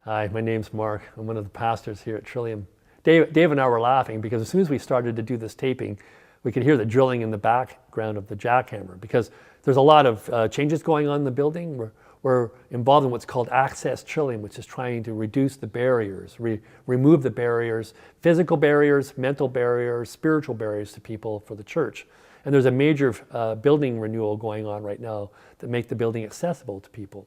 Hi, my name's Mark. I'm one of the pastors here at Trillium. Dave and I were laughing because as soon as we started to do this taping, we could hear the drilling in the background of the jackhammer because there's a lot of changes going on in the building. We're involved in what's called Access Trillium, which is trying to reduce the barriers, remove the barriers, physical barriers, mental barriers, spiritual barriers to people for the church. And there's a major building renewal going on right now that make the building accessible to people.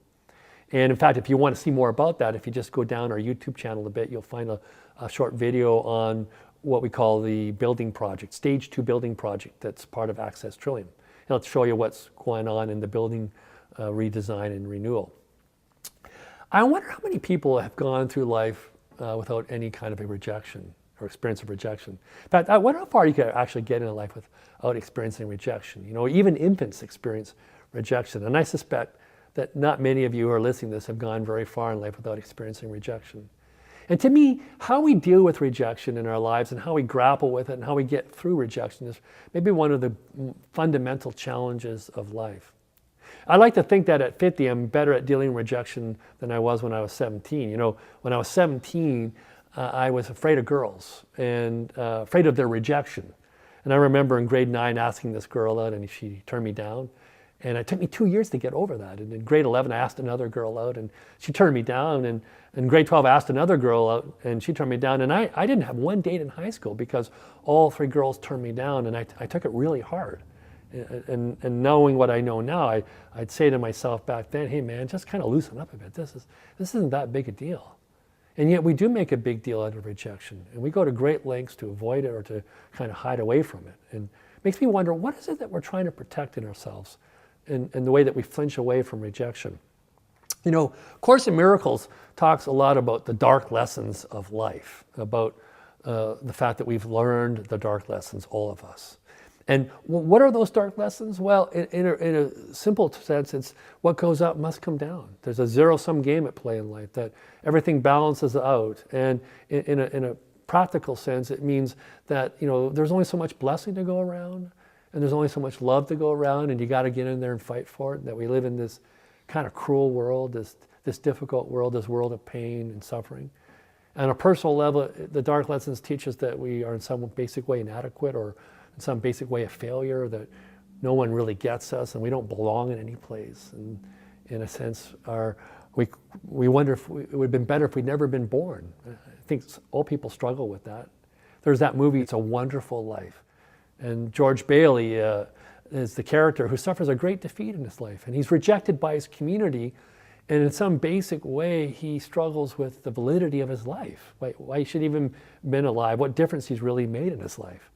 And in fact, if you want to see more about that, if you just go down our YouTube channel a bit, you'll find a short video on what we call the building project, Stage 2 building project that's part of Access Trillium. It'll show you what's going on in the building redesign and renewal. I wonder how many people have gone through life without any kind of a rejection or experience of rejection. In fact, I wonder how far you could actually get in life without experiencing rejection. You know, even infants experience rejection. And I suspect that not many of you who are listening to this have gone very far in life without experiencing rejection. And to me, how we deal with rejection in our lives and how we grapple with it and how we get through rejection is maybe one of the fundamental challenges of life. I like to think that at 50, I'm better at dealing with rejection than I was when I was 17. You know, when I was 17, I was afraid of girls and afraid of their rejection. And I remember in grade 9 asking this girl out and she turned me down. And it took me 2 years to get over that. And in grade 11, I asked another girl out and she turned me down. And in grade 12, I asked another girl out and she turned me down. And I didn't have one date in high school because all 3 girls turned me down and I took it really hard. And knowing what I know now, I'd say to myself back then, hey man, just kind of loosen up a bit. This isn't that big a deal. And yet we do make a big deal out of rejection. And we go to great lengths to avoid it or to kind of hide away from it. And it makes me wonder, what is it that we're trying to protect in ourselves? In the way that we flinch away from rejection. You know, Course in Miracles talks a lot about the dark lessons of life, about the fact that we've learned the dark lessons, all of us. And what are those dark lessons? Well, in a simple sense, it's what goes up must come down. There's a zero-sum game at play in life, that everything balances out. And in a practical sense, it means that, you know, there's only so much blessing to go around. And there's only so much love to go around, and you got to get in there and fight for it. That we live in this kind of cruel world, this difficult world, this world of pain and suffering. And on a personal level, the dark lessons teach us that we are in some basic way inadequate, or in some basic way a failure, that no one really gets us, and we don't belong in any place. And in a sense, we wonder if it would have been better if we'd never been born. I think all people struggle with that. There's that movie, It's a Wonderful Life. And George Bailey is the character who suffers a great defeat in his life. And he's rejected by his community. And in some basic way, he struggles with the validity of his life. Why he should even been alive, what difference he's really made in his life.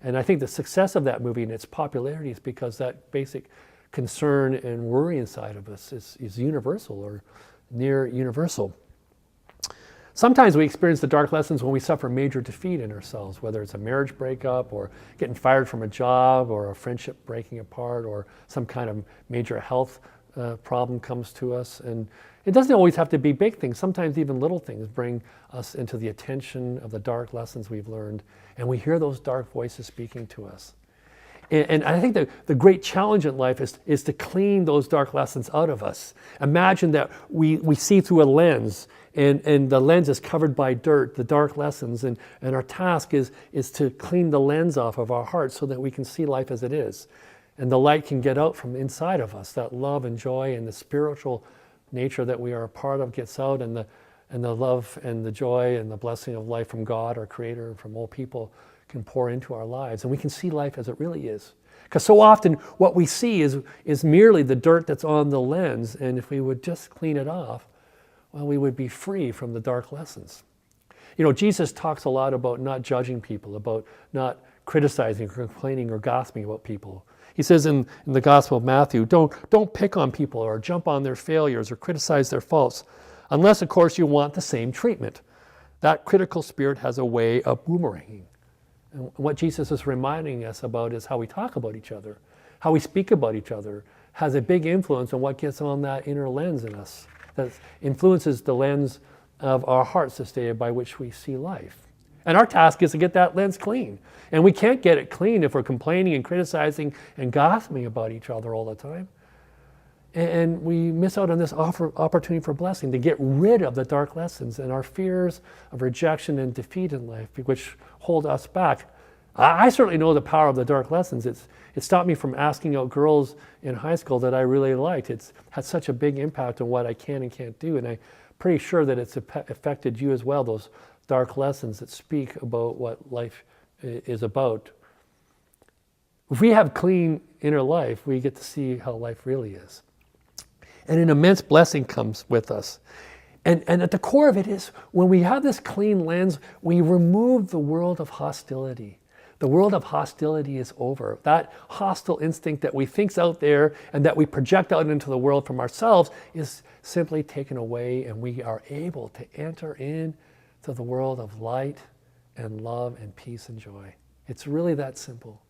And I think the success of that movie and its popularity is because that basic concern and worry inside of us is universal or near universal. Sometimes we experience the dark lessons when we suffer major defeat in ourselves, whether it's a marriage breakup or getting fired from a job or a friendship breaking apart or some kind of major health problem comes to us. And it doesn't always have to be big things. Sometimes even little things bring us into the attention of the dark lessons we've learned, and we hear those dark voices speaking to us. And I think the great challenge in life is to clean those dark lessons out of us. Imagine that we see through a lens, and the lens is covered by dirt, the dark lessons, and our task is to clean the lens off of our hearts so that we can see life as it is. And the light can get out from inside of us, that love and joy and the spiritual nature that we are a part of gets out, and the love and the joy and the blessing of life from God, our Creator, and from all people can pour into our lives, and we can see life as it really is. Because so often what we see is merely the dirt that's on the lens, and if we would just clean it off, well, we would be free from the dark lessons. You know, Jesus talks a lot about not judging people, about not criticizing or complaining or gossiping about people. He says in the Gospel of Matthew, don't pick on people or jump on their failures or criticize their faults, unless, of course, you want the same treatment. That critical spirit has a way of boomeranging. And what Jesus is reminding us about is how we talk about each other, how we speak about each other, has a big influence on what gets on that inner lens in us, that influences the lens of our hearts, this day by which we see life. And our task is to get that lens clean. And we can't get it clean if we're complaining and criticizing and gossiping about each other all the time. And we miss out on this opportunity for blessing, to get rid of the dark lessons and our fears of rejection and defeat in life, which hold us back. I certainly know the power of the dark lessons. It stopped me from asking out girls in high school that I really liked. It's had such a big impact on what I can and can't do. And I'm pretty sure that it's affected you as well, those dark lessons that speak about what life is about. If we have clean inner life, we get to see how life really is. And an immense blessing comes with us. And at the core of it is, when we have this clean lens, we remove the world of hostility. The world of hostility is over. That hostile instinct that we think's out there and that we project out into the world from ourselves is simply taken away, and we are able to enter into the world of light and love and peace and joy. It's really that simple.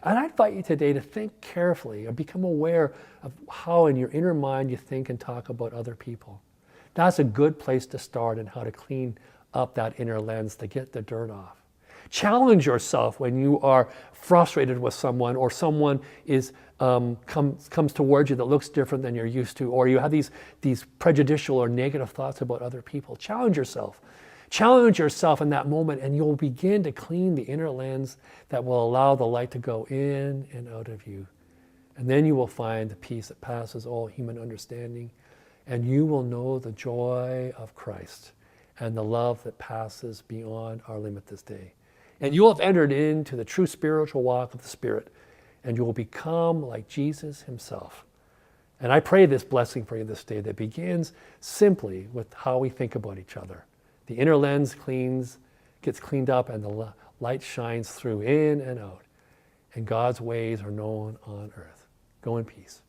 And I invite you today to think carefully and become aware of how in your inner mind you think and talk about other people. That's a good place to start in how to clean up that inner lens, to get the dirt off. Challenge yourself when you are frustrated with someone, or someone is comes towards you that looks different than you're used to, or you have these prejudicial or negative thoughts about other people. Challenge yourself. Challenge yourself in that moment, and you'll begin to clean the inner lens that will allow the light to go in and out of you. And then you will find the peace that passes all human understanding, and you will know the joy of Christ and the love that passes beyond our limit this day. And you will have entered into the true spiritual walk of the Spirit, and you will become like Jesus himself. And I pray this blessing for you this day that begins simply with how we think about each other. The inner lens gets cleaned up, and the light shines through in and out. And God's ways are known on earth. Go in peace.